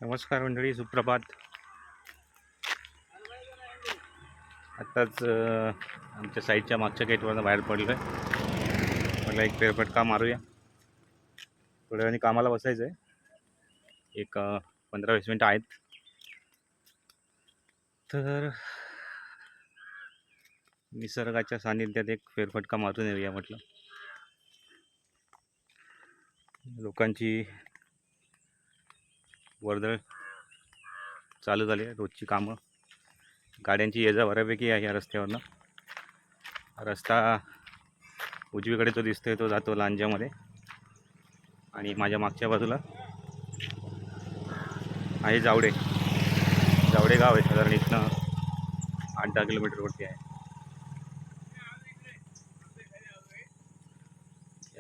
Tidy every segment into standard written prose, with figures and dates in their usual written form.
नमस्कार मंडळी, सुप्रभात. आत्ताच आमच्या साईडच्या मागच्या गेटवरनं बाहेर पडलो आहे. म्हटलं एक फेरफटका मारूया. थोड्या वेळाने कामाला बसायचं आहे. एक 15-20 मिनटं आहेत. तर निसर्गाच्या सानिध्यात एक फेरफटका मारून येऊया म्हटलं. लोकांची वर्दळ चालू झाली आहे, रोजची कामं. गाड्यांची ये-जा बऱ्यापैकी आहे या रस्त्यावरनं. रस्ता उजवीकडे जो दिसतोय तो जातो लांजामध्ये, आणि माझ्या मागच्या बाजूला आहे जावडे गाव आहे. साधारण इथनं 8-10 किलोमीटरवरती आहे.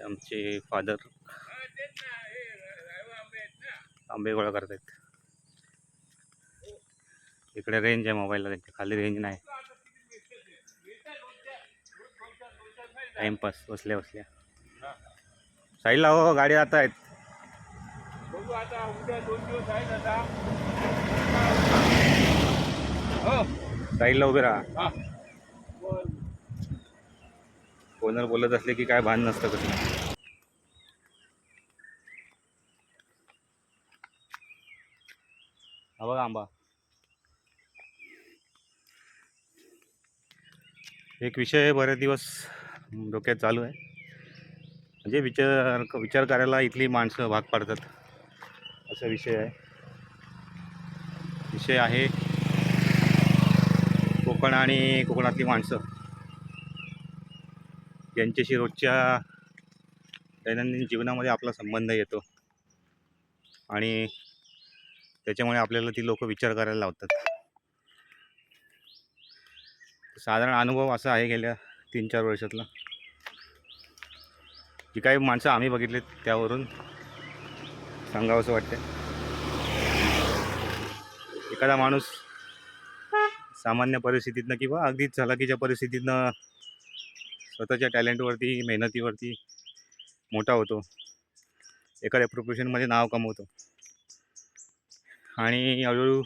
आमचे फादर आंबे गोळा करत आहेत. इकडे रेंज आहे मोबाईलला, त्यांच्या खाली रेंज नाही. टाइमपास बसल्या साईडला हो, गाडी जात आहेत. साईडला उभे राहा. फोनवर बोलत असले की काय भान नसतं कसं. हा बघा आंबा. एक विषय बरेच दिवस डोक्यात चालू आहे, म्हणजे विचार करायला इथली माणसं भाग पाडतात असा विषय आहे. विषय आहे कोकण आणि कोकणातली माणसं यांच्याशी रोजच्या दैनंदिन जीवनामध्ये आपला संबंध येतो, आणि त्याच्यामुळे आपल्याला ती लोक विचार करायला लावतात. साधारण अनुभव असा आहे गेल्या 3-4 वर्षातला, जी काही माणसं आम्ही बघितलेत त्यावरून सांगावं असं वाटतं. एखादा माणूस सामान्य परिस्थितीतनं किंवा अगदीच झलाकीच्या परिस्थितीतनं स्वतःच्या टॅलेंटवरती, मेहनतीवरती मोठा होतो, एखाद्या प्रोफेशनमध्ये नाव कमवतो, आणि हळूहळू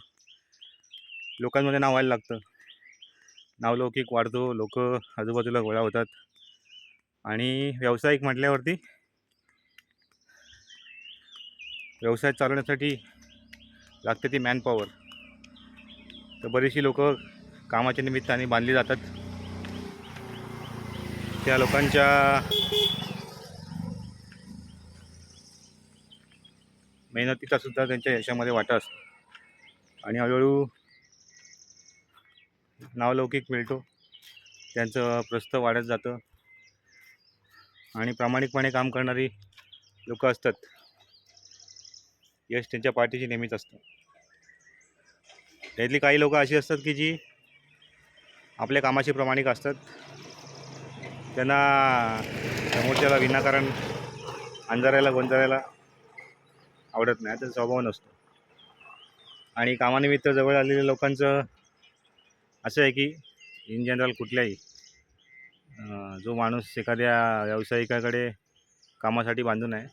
लोकांमध्ये नाव व्हायला लागतं. नावलौकिक वाढतो, लोक आजूबाजूला गोळा होतात, आणि व्यावसायिक म्हटल्यावरती व्यवसाय चालवण्यासाठी लागते ती मॅनपॉवर. तर बरीचशी लोक कामाच्या निमित्ताने बांधली जातात. त्या लोकांच्या मेहनतीचा सुद्धा त्यांच्या यशामध्ये वाटा असतो, आणि हळूहळू नावलौकिक मिळतो, त्यांचं प्रस्थ वाढत जातं, आणि प्रामाणिकपणे काम करणारी लोक असतात, यश त्यांच्या पाठीशी नेहमीच असतं. त्यातली काही लोक अशी असतात की जी आपल्या कामाशी प्रामाणिक असतात. त्यांना समोरच्याला विनाकारण अंधारायला गोंधळायला आवडत नाही, त्याचा स्वभाव नसतो. आणि कामानिमित्त जवळ आलेल्या लोकांचं असं आहे की इन जनरल कुठल्याही जो माणूस एखाद्या व्यावसायिकाकडे कामासाठी बांधून आहे,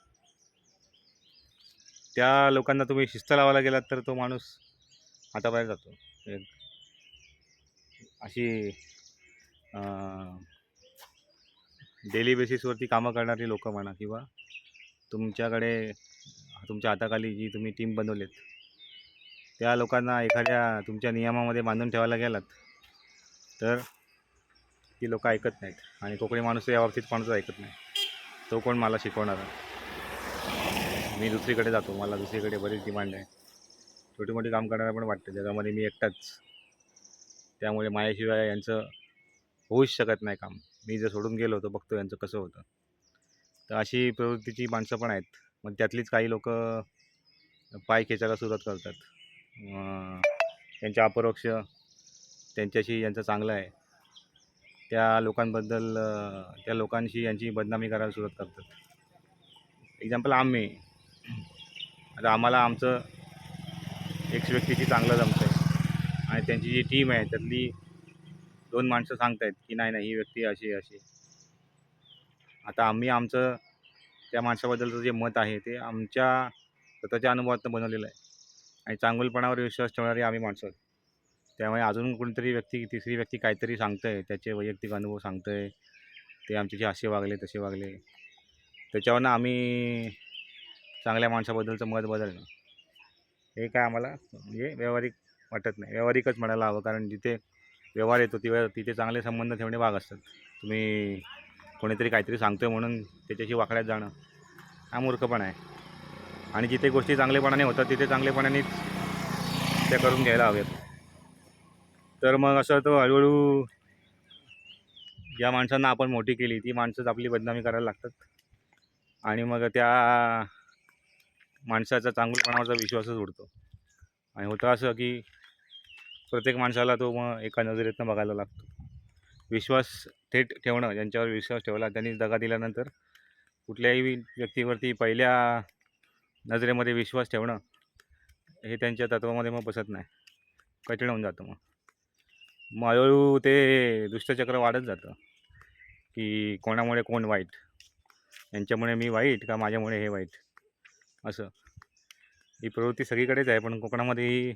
त्या लोकांना तुम्ही शिस्त लावायला गेलात तर तो माणूस हाताबाहेर जातो. अशी डेली बेसिसवरती कामं करणारी लोक म्हणा, किंवा तुमच्या हाताखाली जी तुम्ही टीम बनवलेत त्या लोकांना एखाद्या तुमच्या नियमामध्ये बांधून ठेवायला गेलात तर ती लोक ऐकत नाहीत. आणि कोकणी माणूस या बाबतीत कोणाचं ऐकत नाही. तो कोण मला शिकवणार, मी दुसरीकडे जातो, मला दुसरीकडे बरीच डिमांड आहे. छोटी मोठी काम करणारा पण वाटतं जगामध्ये मी एकटाच, त्यामुळे माझ्याशिवाय यांचं होऊच शकत नाही काम. मी जर सोडून गेलो तर बघतो यांचं कसं होतं. तर अशी प्रवृत्तीची माणसं पण आहेत. मग त्यातलीच काही लोक पाय खेचायला सुरुवात करतात. त्यांच्या अपरोक्ष त्यांच्याशी यांचं चांगलं आहे त्या लोकांबद्दल त्या लोकांशी यांची बदनामी करायला सुरुवात करतात. एक्झाम्पल आम्ही, आता आम्हाला आमचं एक व्यक्तीची चांगलं जमतं आहे, आणि त्यांची जी टीम आहे त्यातली 2 माणसं सांगतायत की नाही ही व्यक्ती अशी अशी. आता आम्ही आमचं त्या माणसाबद्दलचं जे मत आहे ते आमच्या स्वतःच्या अनुभवातून बनवलेलं आहे. आणि चांगुलपणावर विश्वास ठेवणारी आम्ही माणसं आहोत. त्यामुळे अजून कोणीतरी व्यक्ती, तिसरी व्यक्ती काहीतरी सांगतंय, त्याचे वैयक्तिक अनुभव सांगतंय, ते आमच्याशी असे वागले, तसे वागले, त्याच्यावरनं आम्ही चांगल्या माणसाबद्दलचं मत बदलणं हे काय आम्हाला म्हणजे व्यावहारिक वाटत नाही. व्यावहारिकच म्हणायला हवं, कारण जिथे व्यवहार येतो तिथे चांगले संबंध ठेवणे भाग असतात. तुम्ही कोणीतरी काहीतरी सांगतोय म्हणून त्याच्याशी वाकड्यात जाणं हा मूर्खपणा आहे. आणि जिथे गोष्टी चांगलेपणाने होतात तिथे चांगलेपणानेच त्या करून घ्यायला हव्यात. तर मग असं तो हळूहळू ज्या माणसांना आपण मोठी केली ती माणसंच आपली बदनामी करायला लागतात. आणि मग त्या माणसाचा चांगुलपणावरचा विश्वासच उडतो. आणि होतं असं की प्रत्येक माणसाला तो मग एका नजरेतनं बघायला लागतो. विश्वास थेट ठेवणं, ज्यांच्यावर विश्वास ठेवला त्यांनी दगा दिल्यानंतर कुठल्याही व्यक्तीवरती पहिल्या नजरेमध्ये विश्वास ठेवणं हे त्यांच्या तत्वामध्ये मग बसत नाही, कठीण होऊन जातं. मग हळूहळू ते दुष्टचक्र वाढत जातं की कोणामुळे कोण वाईट, यांच्यामुळे मी वाईट का माझ्यामुळे हे वाईट, असं. ही प्रवृत्ती सगळीकडेच आहे, पण कोकणामध्ये ही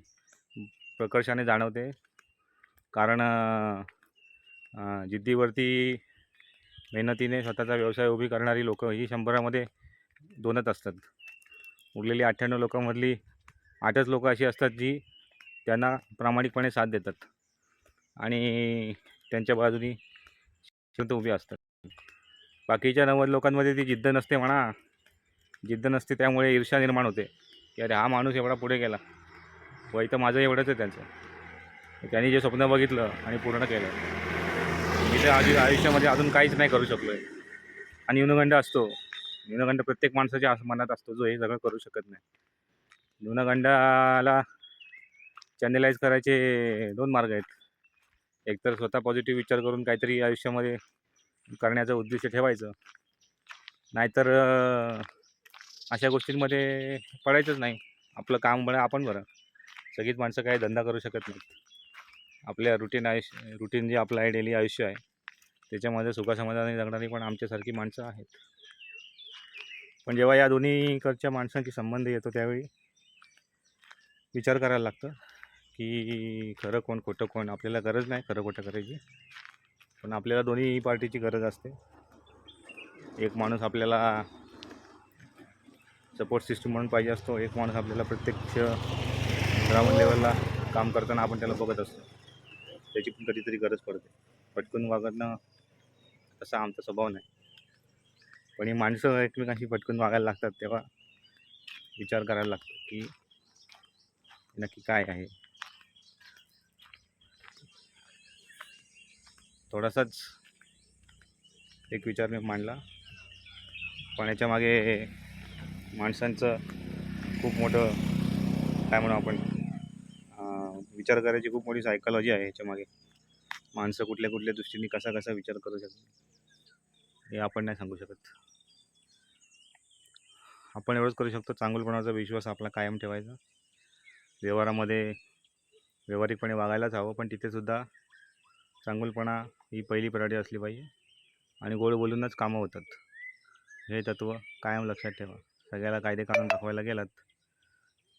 प्रकर्षाने जाणवते. कारण जिद्दीवरती मेहनतीने स्वतःचा व्यवसाय उभी करणारी लोकं ही 100मध्ये 2च असतात. उरलेली 98 लोकांमधली 8च लोकं अशी असतात जी त्यांना प्रामाणिकपणे साथ देतात आणि त्यांच्या बाजूनी शांत उभी असतात. बाकीच्या 90 लोकांमध्ये ती जिद्द नसते म्हणा, जिद्द नसते, त्यामुळे ईर्ष्या निर्माण होते की अरे हा माणूस एवढा पुढे गेला, वय तर माझं एवढंच आहे त्यांचं, त्यांनी जे स्वप्न बघितलं आणि पूर्ण केलं, मी तर आयुष्यामध्ये अजून काहीच नाही करू शकलो आहे. आणि न्यूनगंड असतो, न्यूनगंड प्रत्येक माणसाच्या मनात असतो जो हे सगळं करू शकत नाही. न्यूनगंडाला चॅनलाइज करायचे 2 मार्ग आहेत. एकतर स्वतः पॉझिटिव्ह विचार करून काहीतरी आयुष्यामध्ये करण्याचं उद्दिष्ट ठेवायचं, नाहीतर अशा गोष्टींमध्ये पडायचंच नाही. आपलं काम बरं, आपण बरं. सगळीच माणसं काही धंदा करू शकत नाहीत. आपल्या रुटीन जे आपलं आहे, डेली आयुष्य आहे, त्याच्यामध्ये सुखासमाधानाने जगणारी पण आमच्यासारखी माणसं आहेत. पण जेव्हा या दोन्हीकडच्या माणसांशी संबंध येतो त्यावेळी विचार करायला लागतं की खरं कोण, खोटं कोण. आपल्याला गरज नाही खरं खोटं करायची, पण आपल्याला दोन्ही पार्टीची गरज असते. एक माणूस आपल्याला सपोर्ट सिस्टम म्हणून पाहिजे असतो, एक माणूस आपल्याला प्रत्यक्ष ग्राउंड लेवलला काम करताना आपण त्याला बघत असतो, त्याची पण कधीतरी गरज पडते. पटकन वागणं तसा आमचा स्वभाव नाही, पण ही माणसं एकमेकांशी पटकन वागायला लागतात तेव्हा विचार करायला लागतो की नक्की काय आहे. थोडासाच एक विचार मी मांडला, पण याच्या मागे माणसांचं खूप मोठं काय म्हणू आपण, विचार करायची खूप मोठी सायकॉलॉजी आहे याच्या मागे. माणसं कुठल्या कुठल्या दृष्टीने कसा कसा विचार करू शकतो हे आपण नाही सांगू शकत. आपण एवढंच करू शकतो, चांगुलपणाचा विश्वास आपला कायम ठेवायचा. व्यवहारामध्ये व्यावहारिकपणे वागायलाच हवं, पण तिथेसुद्धा चांगुलपणा ही पहिली प्रायोरिटी असली पाहिजे. आणि गोड बोलूनच कामं होतात, हे तत्त्व कायम लक्षात ठेवा. सगळ्याला कायदे कानून दाखवायला गेलात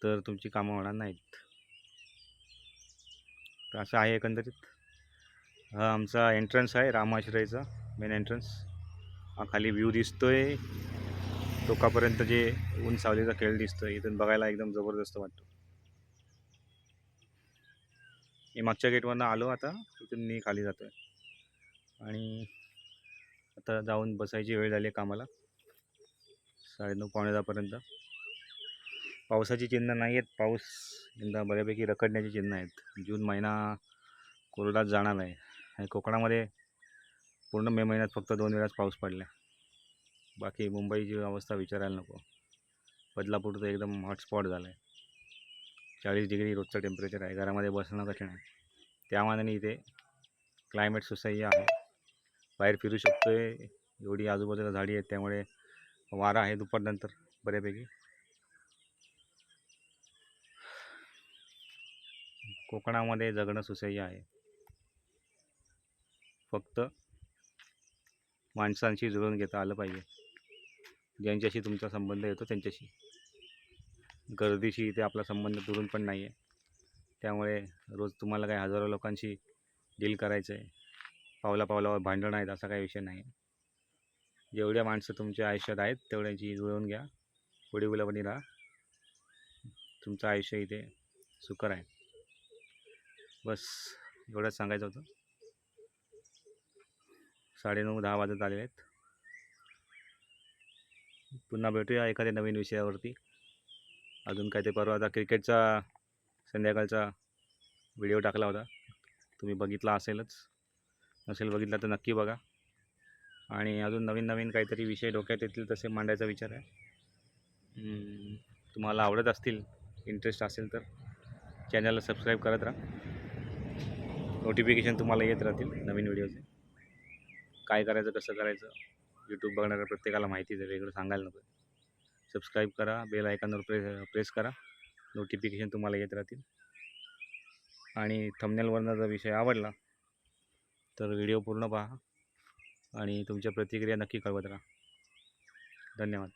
तर तुमची कामं होणार नाहीत. तर असं आहे एकंदरीत. हा आमचा एंट्रन्स आहे रामाश्रयचा, मेन एंट्रन्स. हा खाली व्ह्यू दिसतोय टोकापर्यंत, जे ऊन सावलीचा खेळ दिसतोय इथून बघायला एकदम जबरदस्त वाटतो. मी मागच्या गेटवरनं आलो, आता इथून मी खाली जातोय आणि आता जाऊन बसायची वेळ झाली आहे कामाला. 9:30 पावणे 10पर्यंत. पावसाची चिन्ह नाही आहेत, पाऊस यंदा बऱ्यापैकी रखडण्याची चिन्ह आहेत. जून महिना कोरडाच जाणार आहे. आणि कोकणामध्ये पूर्ण मे महिन्यात फक्त 2 वेळाच पाऊस पडला. बाकी मुंबईची अवस्था विचारायला नको. बदलापूर तर एकदम हॉटस्पॉट झाला आहे. 40 डिग्री रोजचं टेम्परेचर आहे, घरामध्ये बसणं कठीण आहे. त्यामानाने इथे क्लायमेट सुसह्य आहे, बाहेर फिरू शकतोय. एवढी आजूबाजूला झाडी आहेत त्यामुळे वारा आहे दुपारनंतर बऱ्यापैकी. कोकणामध्ये जगणं सुसह्य आहे, फक्त माणसांशी जुळून घेता आलं पाहिजे, ज्यांच्याशी तुमचा संबंध येतो त्यांच्याशी. गर्दीशी इथे आपला संबंध दुरून पण नाही आहे. त्यामुळे रोज तुम्हाला काही हजारो लोकांशी डील करायचं आहे. पावला पावलावर भांडणं आहेत असा काही विषय नाही आहे. जेवढ्या माणसं तुमच्या आयुष्यात आहेत तेवढ्यांची जुळवून घ्या. गोडीगुलाबनी राहा. तुमचं आयुष्य इथे सुकर आहे. बस एवढंच सांगायचं होतं. 9:30-10 वाजत आलेले आहेत. पुन्हा भेटूया एखाद्या नवीन विषयावरती. अजून काय ते परवा आता क्रिकेटचा संध्याकाळचा व्हिडिओ टाकला होता, तुम्ही बघितला असेलच. नसेल बघितला तर नक्की बघा. आणि अजून नवीन नवीन काहीतरी विषय डोक्यात येतील तसे मांडायचा विचार आहे. तुम्हाला आवडत असतील, इंटरेस्ट असेल तर चॅनलला सबस्क्राईब करत राहा. नोटिफिकेशन तुम्हाला येत राहतील नवीन व्हिडिओचे. काय करायचं कसं करायचं यूट्यूब बघणाऱ्या प्रत्येकाला माहितीच आहे, वेगळं सांगायला नको. सबस्क्राईब करा, बेल आयकॉनवर प्रेस करा, नोटिफिकेशन तुम्हाला येत राहतील. आणि थंबनेलवरनं जर विषय आवडला तर व्हिडिओ पूर्ण पहा आणि तुमच्या प्रतिक्रिया नक्की कळवत राहा. धन्यवाद.